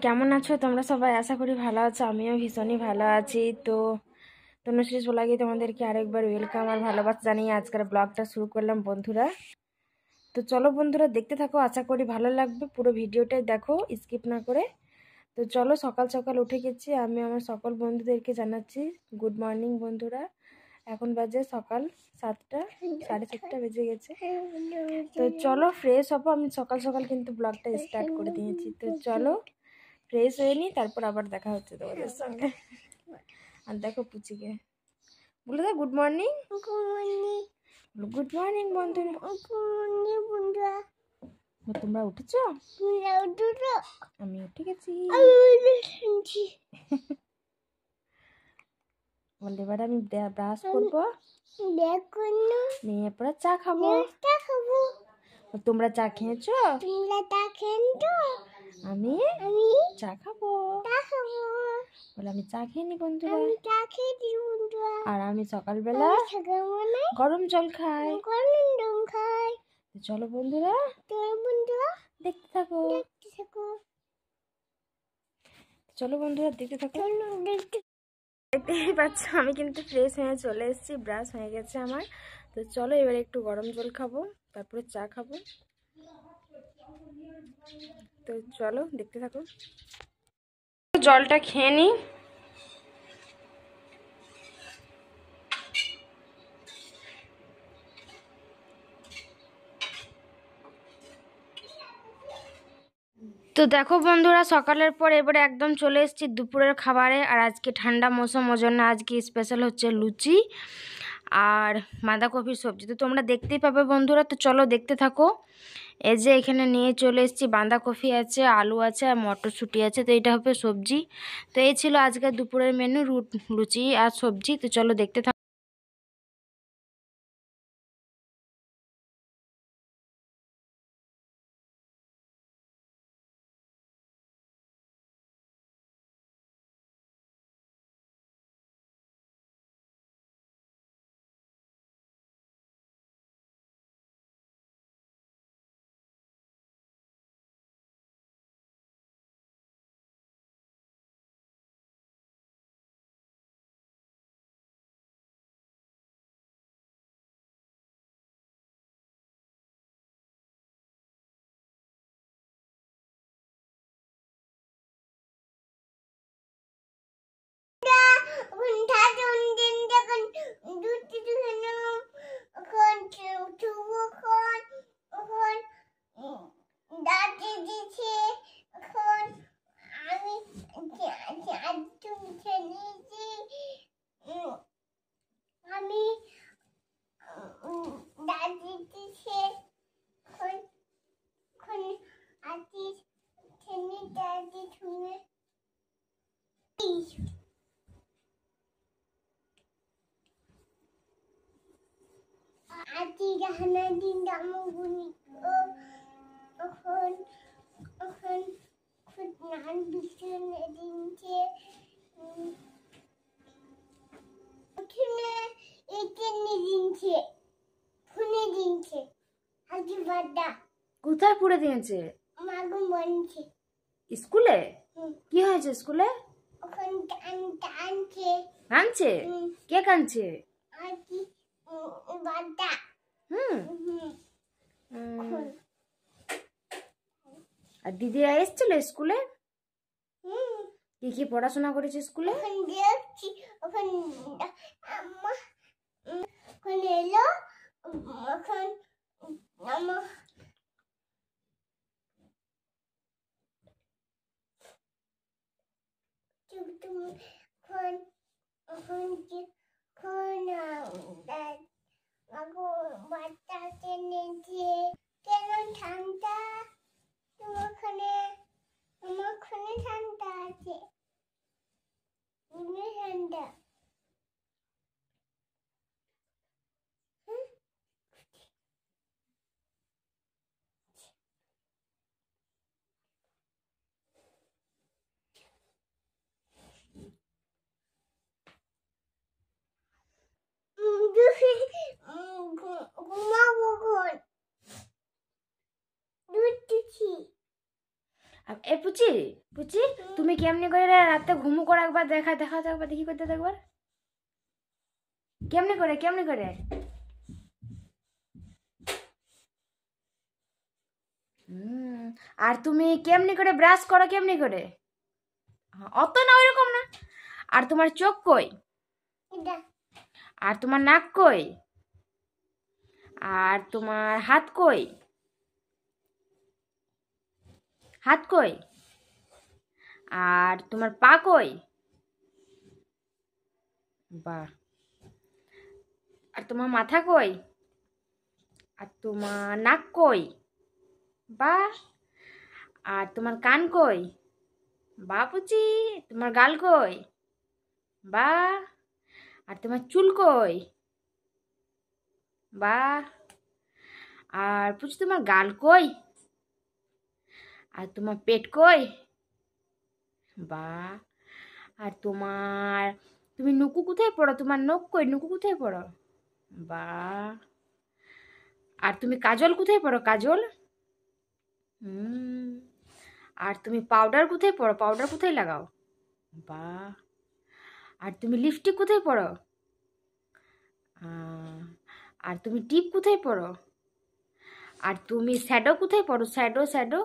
কেমন আছো তোমরা সবাই? আশা করি ভালো আছো, আমিও ভীষণই ভালো আছি। তো তনুশ্রী সোলাগি তোমাদেরকে আরেকবার ওয়েলকাম আর ভালোবাসা জানিয়ে আজকের ব্লগটা শুরু করলাম বন্ধুরা। তো চলো বন্ধুরা দেখতে থাকো, আশা করি ভালো লাগবে, পুরো ভিডিওটাই দেখো স্কিপ না করে। তো চলো, সকাল সকাল উঠে গেছি, আমি আমার সকল বন্ধুদেরকে জানাচ্ছি গুড মর্নিং বন্ধুরা। এখন বাজে সকাল 7টা, 7:30 বেজে গেছে। তো চলো ফ্রেশ হবো, আমি সকাল সকাল কিন্তু ব্লগটা স্টার্ট করে দিয়েছি। তো চলো ফ্রেশ হয়ে নি, তারপর আবার দেখা হচ্ছে তোমাদের সঙ্গে। আর দেখো পুচিকে বলে দাও গুড মর্নিং। গুড মর্নিং বন্ধুরা। তোমরা উঠেছো? আমি উঠে গেছি। বলে এবার আমি ব্রাশ করবো, নিয়ে পরে চা খাবো। তোমরা চা খেয়েছো? আমি চা খাবো। বলে আমি চা খেয়ে বন্ধুরা, আর আমি সকালবেলা গরম জল খাই। চলো বন্ধুরা দেখতে থাকো। চলো বন্ধুরা দেখতে থাকো। দেখতেই পাচ্ছ আমি কিন্তু ফ্রেশ হয়ে চলে এসেছি, ব্রাশ হয়ে গেছে আমার। তো চলো এবার একটু গরম জল খাবো, তারপরে চা খাবো। তো চলো দেখতে থাকো, জলটা খেয়ে নিই। তো দেখো বন্ধুরা, সকালের পর এবারে একদম চলে এসেছি দুপুরের খাবারে। আর আজকে ঠান্ডা মৌসুম, ওই জন্য আজকে স্পেশাল হচ্ছে লুচি আর বাঁধাকপির সবজি। তো তোমরা দেখতেই পাবে বন্ধুরা, তো চলো দেখতে থাকো। এই যে এখানে নিয়ে চলে এসেছি, বাঁধাকপি আছে, আলু আছে আর মটরশুঁটি আছে। তো এটা হবে সবজি। তো এই ছিল আজকে দুপুরের মেনু, লুচি আর সবজি। তো চলো দেখতে থাকো। কোথায় পুড়ে দিয়েছে? স্কুলে? কি হয়েছে স্কুলে? কাঁদছে? কে কাঁদছে? আর দিদিরা এসেছিল স্কুলে? কি কি পড়াশোনা করেছে স্কুলে? পুচি তুমি কেমনি করে রাতে ঘুমু করে একবার দেখাও তো একবার, দেখি করতে তো একবার। কেমনি করে আর তুমি কেমনি করে ব্রাশ করো কেমনি করে? অত না ওইরকম না। আর তোমার চোখ কই? আর তোমার নাক কই? আর তোমার হাত কই? আর তোমার পা কই? বাহ। আর তোমার মাথা কই? আর তোমার নাক কই? বাহ। আর তোমার কান কই? বাপুচি। তোমার গাল কই? বাহ। আর তোমার চুল কই? বাহ। আর পুচি তোমার গাল কই? আর তোমার পেট কই? বাহ। আর তুমি নুকু কোথায় পড়ো? তোমার নখ কই? নুকু কোথায় পড়ো? বাহ। আর তুমি কাজল কোথায় পড়ো? কাজল। আর তুমি পাউডার কোথায় পড়ো? পাউডার কোথায় লাগাও? বাহ। আর তুমি লিপস্টিক কোথায় পড়ো? আর তুমি টিপ কোথায় পড়ো? আর তুমি শ্যাডো কোথায় পড়ো? শ্যাডো।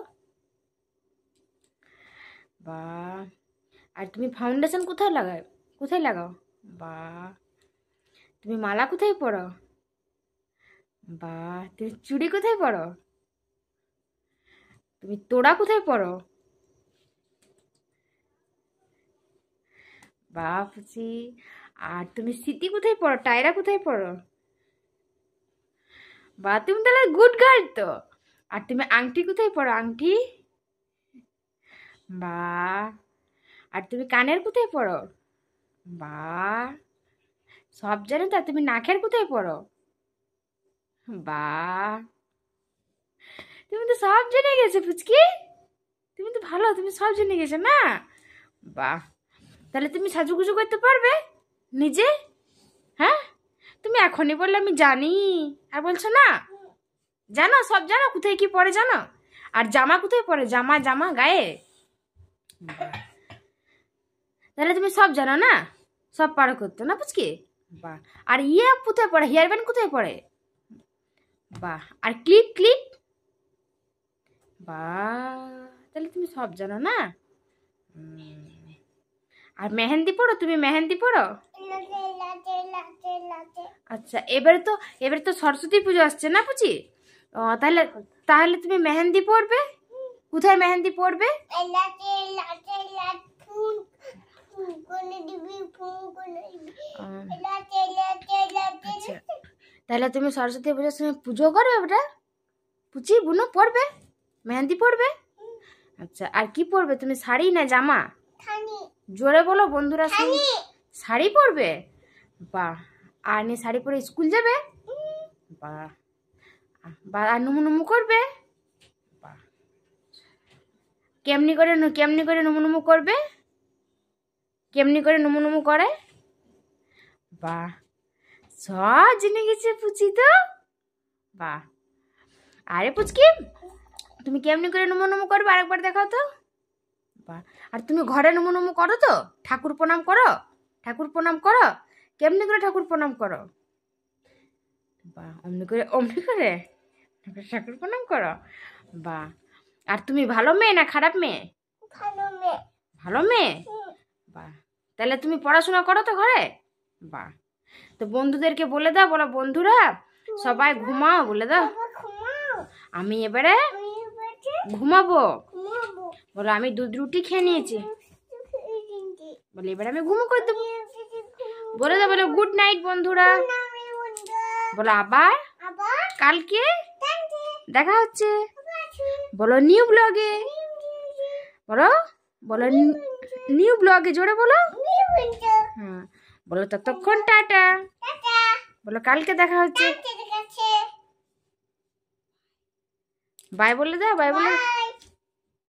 বাহ। আর তুমি ফাউন্ডেশন কোথায় লাগাও? বাহ। তুমি মালা কোথায় পরো? বাহ। তুমি চুড়ি কোথায় পরো? তুমি তোড়া কোথায় পরো? বাহ পুচি। আর তুমি সিটি কোথায় পরো? টায়রা কোথায় পরো? বাহ, তুমি তাহলে গুড গার্ল তো। আর তুমি আংটি কোথায় পরো? আংটি। বাহ। আর তুমি কানের কোথায় পরো? বাহ, সব জানো তো। তুমি নাকের কোথায় পরো? বাহ, তুমি তো সব জেনে গেছো পুচকি। তুমি তো ভালো, তুমি সব জেনে গেছো না। বাহ, তাহলে তুমি সাজুগুজু করতে পারবে নিজে? হ্যাঁ, তুমি এখনই বললে আমি জানি আর বলছো না। জানো, সব জানো, কোথায় কি পরে জানো। আর জামা কোথায় পরে? জামা গায়ে। তাহলে তুমি সব জানো না, সব পারো করতে না পুচকি। বাহ। আর কোথায় পড়ে? হেয়ার ব্যান্ড কোথায় পড়ে? বাহ। আর ক্লিপ। বাহ, তাহলে তুমি সব জানো না। আর মেহেন্দি পড়ো? তুমি মেহেন্দি পড়ো? আচ্ছা, এবারে তো সরস্বতী পুজো আসছে না পুচি। তাহলে তুমি মেহেন্দি পড়বে? কোথায় মেহেন্দি পড়বে? আচ্ছা, তাহলে তুমি সরস্বতী পুজোর সময় পুজো করবে ওটা? পুচি বুনো পড়বে, মেহেন্দি পড়বে। আচ্ছা, আর কি পড়বে তুমি? শাড়ি না জামা? জোরে বলো বন্ধুরা। শাড়ি পরবে? বাহ। আর নি শাড়ি পরে স্কুল যাবে? বাহ। আর নুমু করবে? বাহ। কেমনি করে নুমু করবে? কেমনি করে নুমু করে? বাহ, সব জেনে গেছে পুচি তো। বাহ। আরে পুচকি, তুমি কেমনি করে নুমু করবে আরেকবার দেখাও তো। বাহ। আর তুমি ঘরে নুমু করো তো? ঠাকুর প্রণাম করো? কেমনি করে ঠাকুর প্রণাম করো? বাহ, অমনি করে ঠাকুর প্রণাম করো। বাহ। আর তুমি ভালো মেয়ে না খারাপ মেয়ে? ভালো মেয়ে। বাহ, তাহলে তুমি পড়াশোনা করো তো ঘরে? বাহ। তো বন্ধুদেরকে বলে দাও, বলো বন্ধুরা সবাই ঘুমাও বলে দাও। আমি এবারে ঘুমাবো। বলো আমি দুধ রুটি খেয়ে নিয়েছি। বলে এবারে আমি ঘুমো করে দেবো। বলে দাও, বলো গুড নাইট বন্ধুরা। বলো আবার কালকে দেখা হচ্ছে। বলো নিউ ব্লগে। বলো নিউ ব্লগে, জোরে বলো। হ্যাঁ, বলো ততক্ষণ টাটা। বলো কালকে দেখা হচ্ছে। বাই বলে দাও, বাই বলে।